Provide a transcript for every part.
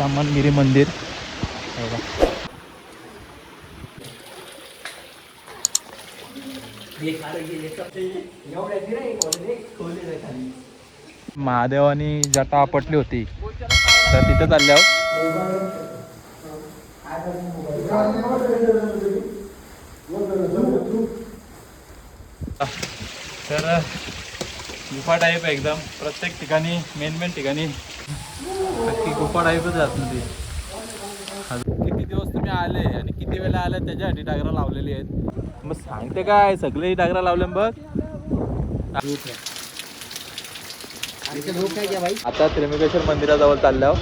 सामनगिरी मंदिर महादेवानी जटा आपटली होती तर तिथे चालल्यावर तर गुफा टाईप एकदम प्रत्येक ठिकाणी मेन ठिकाणी गुफा टाईपच आतमध्ये. किती दिवस तुम्ही आले आणि किती वेळा आले त्याच्यासाठी डागरा लावलेली आहेत. मग सांगते काय सगळे डागरा लावले बघ. आता त्र्यंबकेश्वर मंदिराजवळ चालल्यावर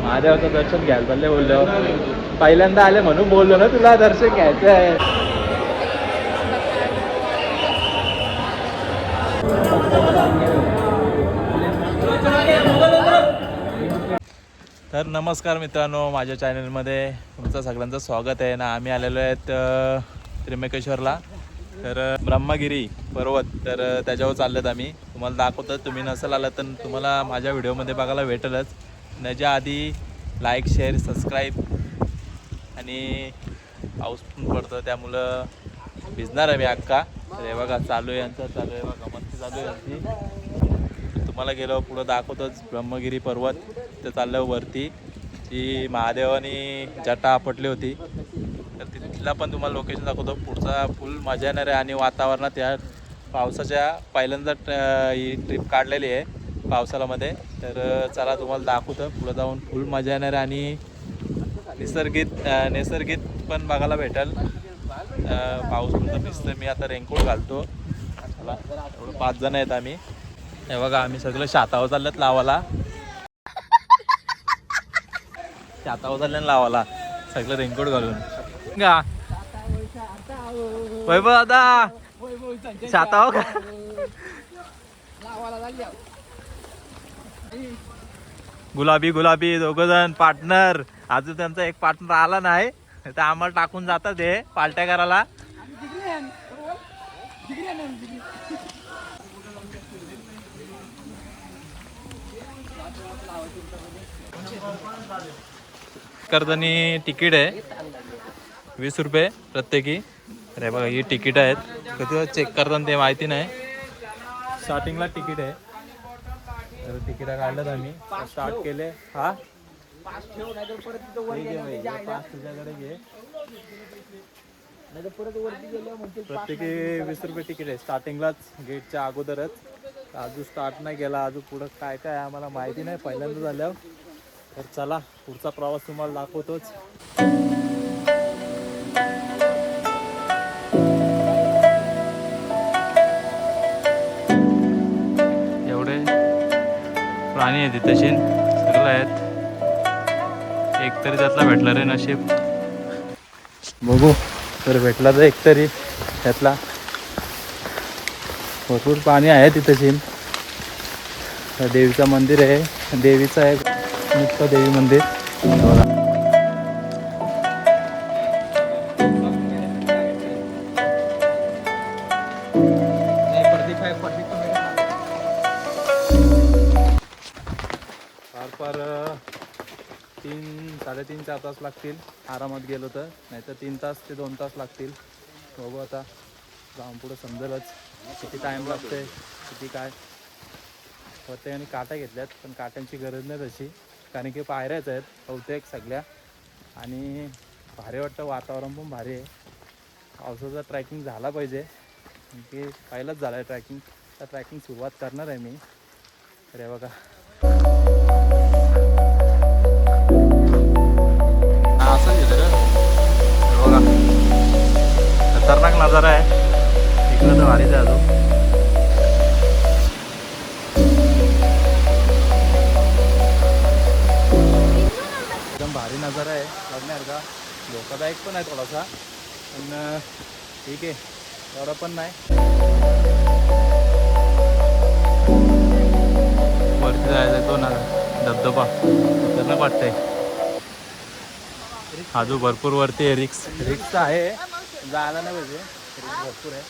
महादेवाचं दर्शन घ्यायला चालले बोलल्यावर पहिल्यांदा आले म्हणून बोललो ना तुला दर्शन घ्यायचं आहे. तर नमस्कार मित्रांनो, माझ्या चॅनलमध्ये तुमचं सगळ्यांचं स्वागत आहे ना. आम्ही आलेलो आहेत त्र्यंबकेश्वरला. तर ब्रह्मगिरी पर्वत तर त्याच्यावर चाललेत आम्ही. तुम्हाला दाखवतो, तुम्ही नसेल आलं तर तुम्हाला माझ्या व्हिडिओमध्ये बघायला भेटेलच. त्याच्या आधी लाईक शेअर सबस्क्राईब. आणि पाऊस पण पडतो त्यामुळं भिजणार आहे मी अक्का. तर हे बघा चालू आहे यांचं, चालू आहे बघा मस्ती चालू आहे यांची. तुम्हाला गेलो पुढं दाखवतोच ब्रह्मगिरी पर्वत. ते चाललं वरती ती महादेवानी जटा आपटली होती तर तिथला पण तुम्हाला लोकेशन दाखवतो. पुढचा फुल मजा येणार आहे आणि वातावरणात या पावसाच्या पहिल्यांदा ही ट्रिप काढलेली आहे पावसाळ्यामध्ये. तर चला तुम्हाला दाखवतो, पुढं जाऊन फुल मजा येणार आहे आणि नैसर्गिक पण बघायला भेटेल. पाऊस पण भिजतं. मी आता रेनकोट घालतो. चला एवढं 5 जण आहेत आम्ही. हे बघा आम्ही सगळं शातावर चाललेत लावाला. शातावर चालले लावाला सगळं रेनकोट घालून का वैभव दादा शातावर का गुलाबी दोघं जण पार्टनर. अजून त्यांचा एक पार्टनर आला नाही तर आम्हाला टाकून जातात हे पार्ट्या करायला. करताना तिकीट आहे 20 रुपये प्रत्येकी. अरे बघा ही तिकीट आहेत. कधी चेक करताना ते माहिती नाही. स्टार्टिंगला तिकीट आहे. तर तिकीट काढलं आम्ही स्टार्ट केले. हा पास तुझ्याकडे घे. प्रत्येकी 20 रुपये तिकीट आहे स्टार्टिंगलाच गेटच्या अगोदरच. अजून स्टार्ट नाही केला. अजून पुढं काय काय आम्हाला माहिती नाही पहिल्यांदा झाल्यावर. तर चला पुढचा प्रवास तुम्हाला दाखवतोच. एवढे प्राणी आहेत तसे सगळं आहेत. एकतरी त्यातला भेटला रे नशीब. बघू तर भेटला तर एकतरी त्यातला. भरपूर पाणी आहे तिथं. देवीचं मंदिर आहे. देवीचं आहे मुक्त देवी मंदिर. फार 3-3.5-4 तास लागतील आरामात गेलो तर. नाहीतर 3 तास ते 2 तास लागतील. बघू आता जाऊन पुढं समजेलच किती टाईम लागतोय किती काय. प्रत्येकाने काटा घेतल्यात पण काट्यांची गरज नाही तशी, कारण की पायऱ्याच आहेत बहुतेक सगळ्या. आणि भारी वाटतं, वातावरण पण भारी आहे. पावसाचा ट्रॅकिंग झाला पाहिजे की पहिलाच झाला आहे ट्रॅकिंग. तर ट्रॅकिंग सुरुवात करणार आहे मी. अरे बघा असं घेतं बघा खतरनाक नजारा आहे इकडं तर भारीच आहे. अजून एकदम भारी नजारा आहे बघण्यासारखा. धोकादायक पण आहे थोडासा पण ठीक आहे, एवढा पण नाही. वरती जायचं तो ना धबधबा खतरनाक वाटतंय. अजून भरपूर वरती आहे. रिक्स आहे, जायला नाही पाहिजे. रिक्स भरपूर आहे.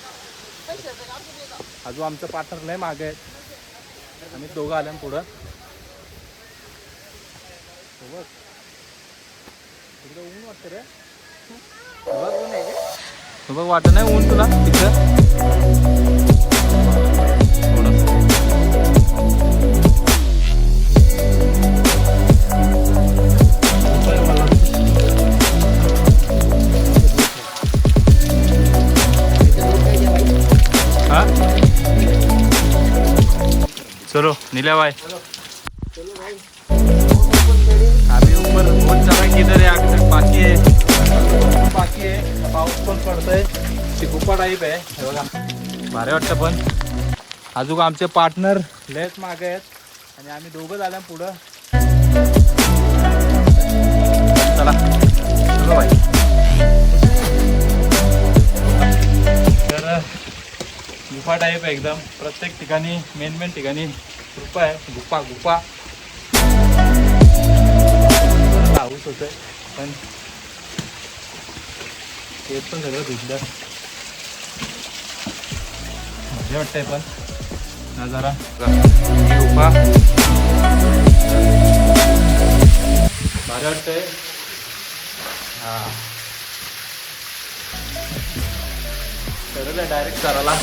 अजून आमचं पार्टनर नाही मागे आहेत. आम्ही दोघं आल्या पुढं. ऊन वाटतं रे. बघ वाटत नाही ऊन तुला तिकडं. हाँ चलो नीला भाई अभी ऊपर बहुत सारा किधर है आगे तक बाकी है पाऊस पण पडतोय. ती गुफा टाईप आहे हे बघा. भारी वाटतं पण अजून आमचे पार्टनर लेस मागे आहेत आणि आम्ही दोघं झाल्या पुढं. चला चलो भाई. तर गुफा टाईप आहे एकदम. प्रत्येक ठिकाणी मेन ठिकाणी गुफा आहे. गुफा हाऊस होतंय पण ते पण सगळं भिजलं. मजा वाटतंय पण नजारा. गुफा भारी वाटतंय. हा ठरवलं डायरेक्ट करायला.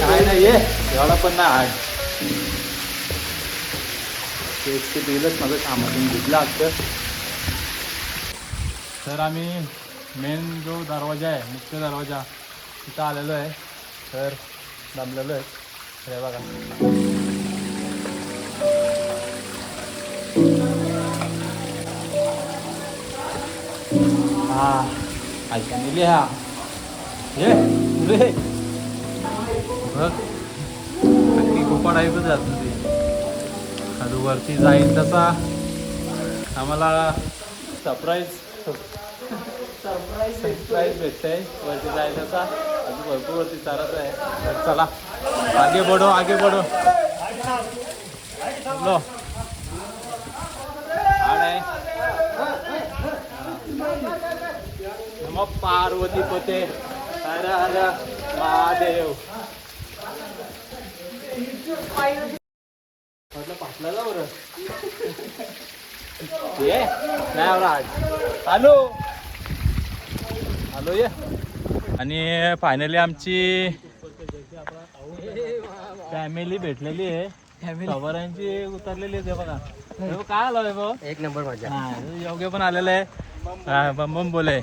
काय नाही ये एवढा पण नाही आठ ते बिलच माझं सामान घेतलं असतं. तर आम्ही मेन जो दरवाजा आहे मुख्य दरवाजा तिथं आलेलो आहे. तर दमलेलो आहे. हे बघा हा ऐका निले हा ये पुढे बघ खूप टाईपच जात ते. अजून वरती जाईन तसा आम्हाला सरप्राईज भेटतंय. वरती जाईल तसा अजून भरपूर वरती चालत आहे. तर चला आगे बढो लो आहे नमः पार्वती पते हर हर महादेव. म्हटलं पाटला बरं ये नाही आलो ये. आणि फायनली आमची फॅमिली भेटलेली आहे. सवारांची उतरलेली आहे बघा. काय आलं आहे भाऊ. एक नंबर मजा. योग्य पण आलेलं आहे. बम बोले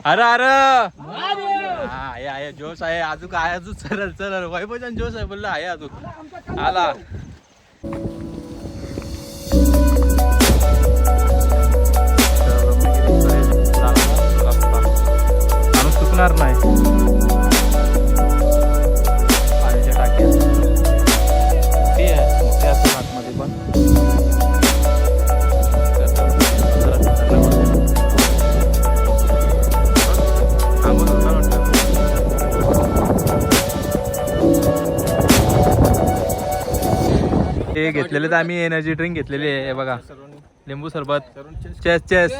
अरे आहे जोश आहे अजून काय अजून चल वैभवजन जोश आहे बोलला आहे अजून आला. माणूस चुकणार नाही. पाण्याच्या टाक्यात ते आहे मोठ्या असतात आतमध्ये पण. हे घेतलेले तर आम्ही एनर्जी ड्रिंक घेतलेली आहे बघा. लिंबू सरबत. चेस चेस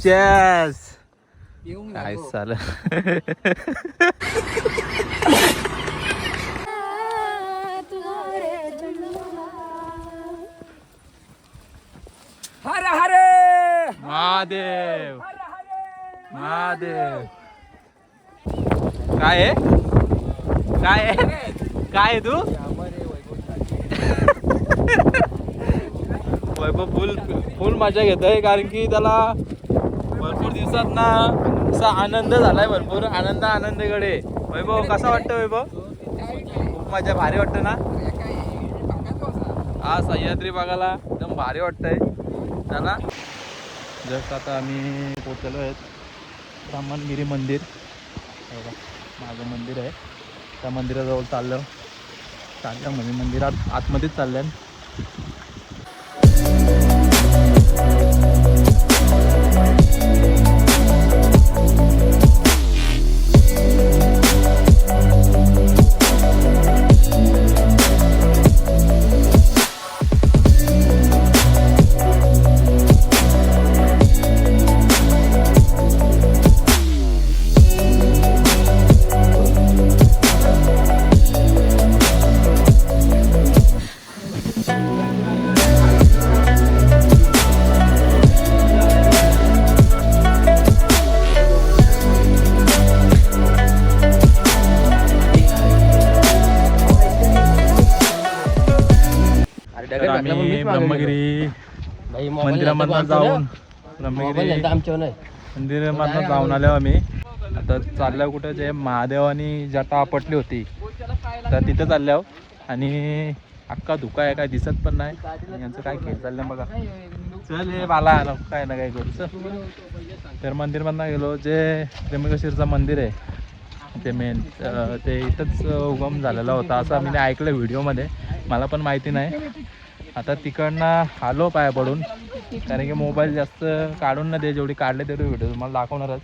चेस काय चाल. हर हरे महादेव महादेव. काय आहे काय आहे तू. वैभव फुल मजा घेतोय कारण की त्याला भरपूर दिवसात ना असा आनंद झालाय. भरपूर आनंदकडे. वैभव कसा वाटतं वैभव. खूप मजा भारी वाटतं ना. हा सह्याद्री बघायला एकदम भारी वाटतंय त्याला. जस्ट आता आम्ही पोचलो आहेत ब्राह्मणगिरी मंदिर. माझं मंदिर आहे त्या मंदिराजवळ चाललं म्हणजे मंदिरात आतमध्येच चाललं. तर आम्ही ब्रह्मगिरी मंदिरामधनं जाऊन ब्रह्मगिरी मंदिरामधनं जाऊन आलो आम्ही. आता चालल्यावर कुठं जे महादेवानी जटा आपटली होती तर तिथं चालल्यावर आणि अख्खा धुका आहे, काय दिसत पण नाही. यांचं काय खेळ चाललं बघा. चल हे मला काय ना काय करू चल. तर मंदिरमधनं गेलो. जे त्र्यंबकेश्वरचं मंदिर आहे ते मेन ते इथंच उगम झालेला होता असं मी ऐकलं व्हिडिओमध्ये, मला पण माहिती नाही. आता तिकडनं आलो पाया पडून, कारण की मोबाईल जास्त काढून न दे, जेवढी काढले तेवढी व्हिडिओ तुम्हाला दाखवणारच.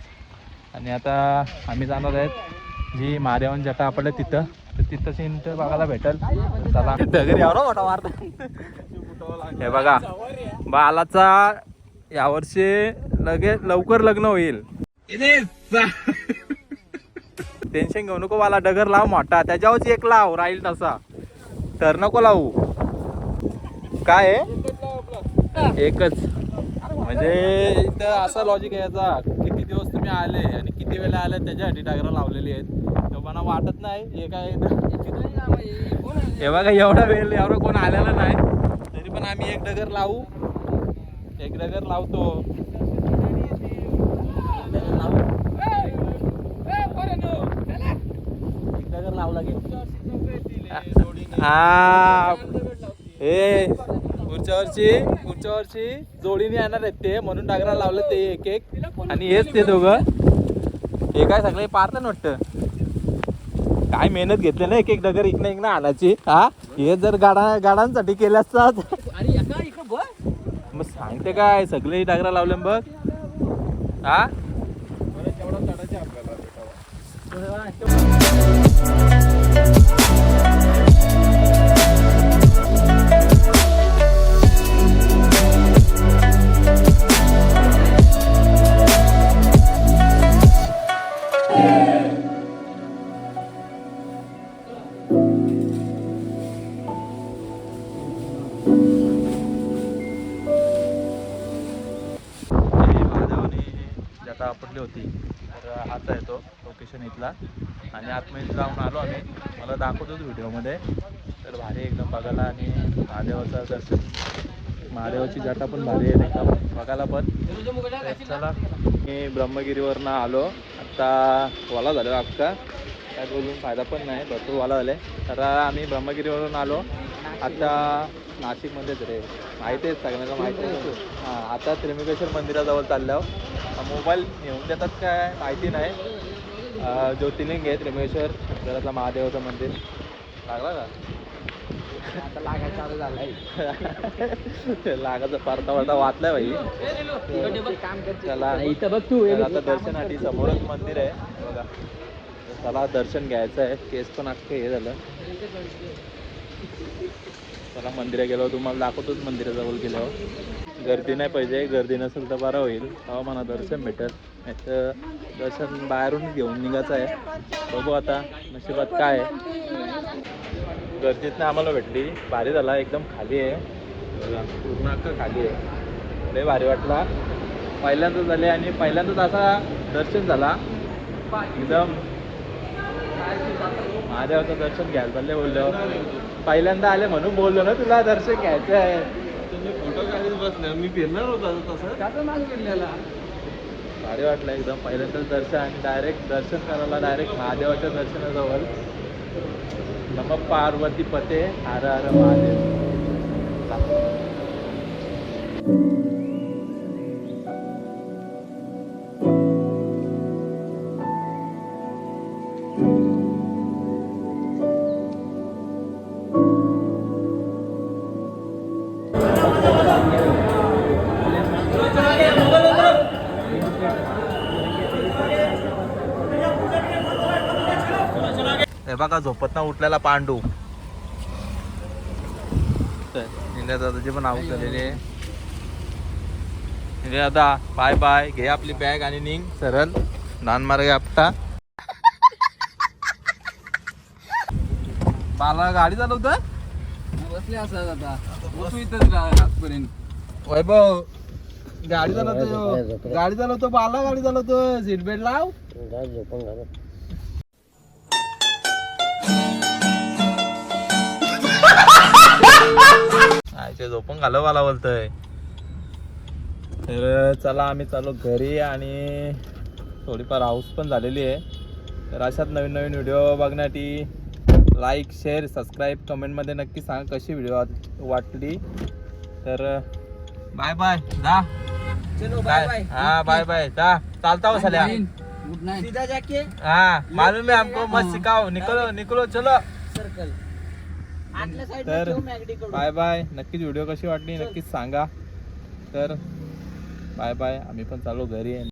आणि आता आम्ही जाणार आहेत जी महादेवान जटा आपल्या तिथं, तर तिथं सीन बघायला भेटेल. चला घरी मोठा मारता. हे बघा बालाचा यावर्षी लवकर लग्न होईल. टेन्शन घेऊ नको बाला, डगर लाव मोठा, त्याच्यावरची एक लाव राहील तसा, तर नको लावू. काय आहे एकच, म्हणजे इथं असा लॉजिक आहे याचा, किती दिवस तुम्ही आले आणि किती वेळा आले त्याच्यासाठी डागरा लावलेली आहेत. तर मला वाटत नाही हे काय हे बघा एवढा वेळ एवढं कोण आलेला नाही, तरी पण आम्ही एक डगर लावू, एक डगर लावतो. एक डगर लावला की हा हे पुढच्या वर्षी जोडीने येणार आहेत ते, म्हणून डागरा लावलं ते एक एक. आणि हेच ते दोघं, हे काय सगळे पारतं वाटतं. काय मेहनत घेतली ना एक एक डगर इकडनं आणायची. हा हे जर गाडांसाठी केलं असतात मग सांगते काय, सगळे डागरा लावले बघ. हा जटा आपटली होती, तर आता येतो लोकेशन इथला आणि आतमध्ये जाऊन आलो आम्ही, मला दाखवतोच व्हिडिओमध्ये. तर भारी एकदम बघायला, आणि महादेवाचं दर्शन, महादेवाची जटा पण भारी आहे एकदम बघायला पण. चला मी ब्रह्मगिरीवरनं आलो, आत्ता वाला झालो अक्का, काय बोलून फायदा पण नाही, भरपूर वाला झाले. तर आम्ही ब्रह्मगिरीवरून आलो, आता नाशिकमध्येच रे, माहिती आहे सगळ्यांना माहिती आहे. हां आता त्र्यंबकेश्वर मंदिराजवळ चालल्यावर मोबाईल घेऊन देतात काय माहिती नाही. ज्योतिर्लिंग आहे त्र्यंबकेश्वर घरातला महादेवाचं मंदिर. लागला का आता लागायचं चालू झालाय लागायचा पारता वारता वाचलाय भाई. चला इथं बघ तू, आता दर्शनासाठी समोरच मंदिर आहे बघा, चला दर्शन घ्यायचं आहे. केस पण अख्खे हे झालं. चला मंदिरात गेलो, तुम्हाला दाखवतोच मंदिराजवळ गेल्यावर. गर्दी नाही पाहिजे, गर्दी नसेल तर बरं होईल, तेव्हा मला दर्शन भेटेल. नाही तर दर्शन बाहेरून घेऊन निघायचं आहे. बघू आता नशिबात काय आहे. गर्दीत नाही आम्हाला भेटली, भारी झाला एकदम. खाली आहे बघा, पूर्ण अख्खा खाली आहे, लय भारी वाटला. पहिल्यांदा झाले आणि पहिल्यांदाच असा दर्शन झाला एकदम. महादेवाचं दर्शन घ्यायला चालले बोललो, पहिल्यांदा आले म्हणून बोललो ना तुला दर्शन घ्यायचं आहे. तुम्ही फोटो काढत बसले, मी फिरणार होता तसं फिरलेला. भारी वाटलं एकदम, पहिल्यांदाच दर्शन आणि डायरेक्ट दर्शन करायला डायरेक्ट महादेवाच्या दर्शनाजवळ. नमः पार्वती पते हर हर महादेव. हे बघा झोपत ना उठलेला पांडू. निल्या दादाची पण आऊट झालेली आहे. निल्या दादा बाय बाय, घे आपली बॅग आणि निघ सरळ नानमार्गे आपटा. बाला गाडी चालवत बसले असं आता बसू इथंच आजपर्यंत. वैभव गाडी चालवतो, गाडी चालवतो बाला, गाडी चालवतो. सीट बेल्ट लाव. ते झोपून घालवाला बोलतोय. तर चला आम्ही चालू घरी आणि थोडीफार हाऊस पण झालेली आहे. तर अशाच नवीन नवीन व्हिडिओ बघण्यासाठी लाईक शेअर सबस्क्राईब कमेंटमध्ये नक्की सांगा कशी व्हिडिओ वाटली. तर बाय बाय जा. चलो बाय बाय. हाँ बाय बाय जा. चालता हो साल्या. Good night. सीधा जाके हाँ मालूम है हमको मत सिखाओ. निकलो निकलो चलो. सर्कल आतल्या साईड तर ठेव मॅगडी कडून. Bye bye. नक्कीच व्हिडिओ कशी वाटली नक्कीच सांगा. तर बाय बाय. आम्ही पण चालू घरी आहे.